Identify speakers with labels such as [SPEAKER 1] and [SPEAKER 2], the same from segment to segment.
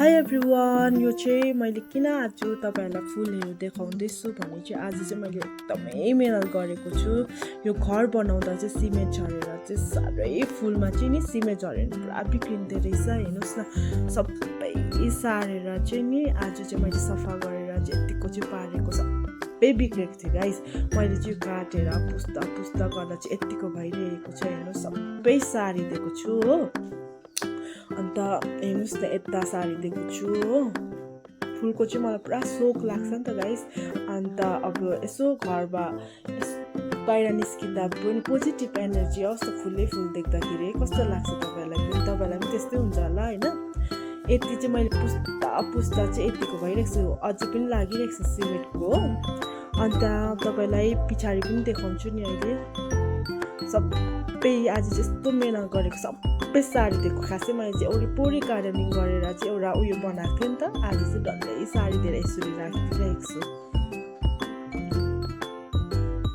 [SPEAKER 1] High everyone, यो चाहिँ मैले किन आज तपाईहरुलाई फुलहरू देखाउँदैछु भने चाहिँ आज चाहिँ मैले एकदमै मेहनत गरेको छु। यो घर बनाउँदा चाहिँ सिमेन्ट झरेर चाहिँ साह्रै फुलमा चाहिँ नि सिमेन्ट झरेर पुरा बिग्रिँदै रहेछ। हेर्नुस् न, सबै सारेर चाहिँ नि आज चाहिँ मैले सफा गरेर चाहिँ यतिको चाहिँ पारेको सबै बिग्रेको थियो गाइस। मैले चाहिँ काटेर पुस्दा गर्दा चाहिँ यतिको भइरहेको छ। हेर्नुस्, सबै सारिदिएको छु हो। अन्त हेर्नुस् न, यता सारिदिएको छु हो। फुलको चाहिँ मलाई पुरा सोख लाग्छ नि त गाइस। अन्त अब यसो घरमा बाहिर निस्किँदा पनि पोजिटिभ एनर्जी आउँछ फुल देख्दाखेरि। कस्तो लाग्छ तपाईँलाई पनि त्यस्तै हुन्छ होला होइन। यति चाहिँ मैले पुस्दा चाहिँ यतिको भइरहेको छु, अझै पनि लागिरहेको छ सिमेन्टको। अन्त तपाईँलाई पछाडि पनि देखाउँछु नि अहिले। सबै आज चाहिँ यस्तो मेहनत गरेको सबै सारिदिएको। खासै मैले चाहिँ वरिपरि गार्डनिङ गरेर चाहिँ एउटा उयो बनाएको थिएँ नि त। आज चाहिँ डल्लै सारिदिएर यसरी राखिदिइरहेको छु।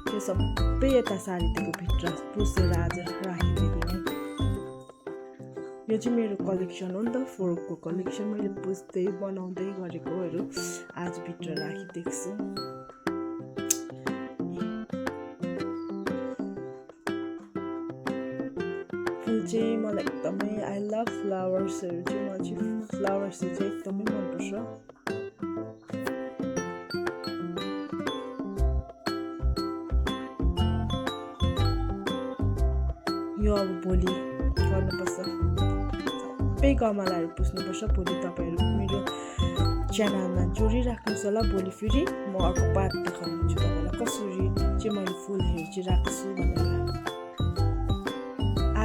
[SPEAKER 1] त्यो सबै यता सारिदिएको भित्र पुसेर आज राखिदिएको नि। यो चाहिँ मेरो कलेक्सन हो नि त, फोरको कलेक्सन। मैले पुस्दै बनाउँदै गरेकोहरू आज भित्र राखिदिएको छु। फुल चाहिँ मलाई एकदमै आई लभ फ्लावर्सहरू चाहिँ मलाई चाहिँ फ्लावर्सहरू चाहिँ एकदमै मनपर्छ। यो अब भोलि गर्नुपर्छ, सबै गमलाहरू पुस्नुपर्छ। भोलि तपाईँहरू मेरो च्यानलमा जोडिराख्नुहोस् होला। भोलि फेरि म अर्को पार्ट देखाउँछु तपाईँलाई कसरी चाहिँ मैले फुलहरू चाहिँ राख्छु भनेर।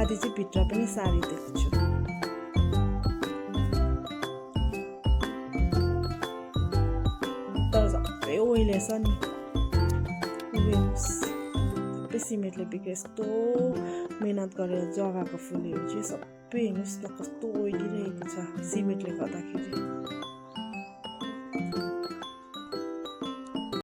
[SPEAKER 1] आधी चाहिँ भित्र पनि सारिदिएको छु। तर सबै ओइले छ नि, सबै सिमेन्टले बिग्रे। यस्तो मेहनत गरेर जगाएको फुलहरू चाहिँ सबै हेर्नुहोस् न कस्तो ओइलिरहेको छ सिमेन्टले गर्दाखेरि।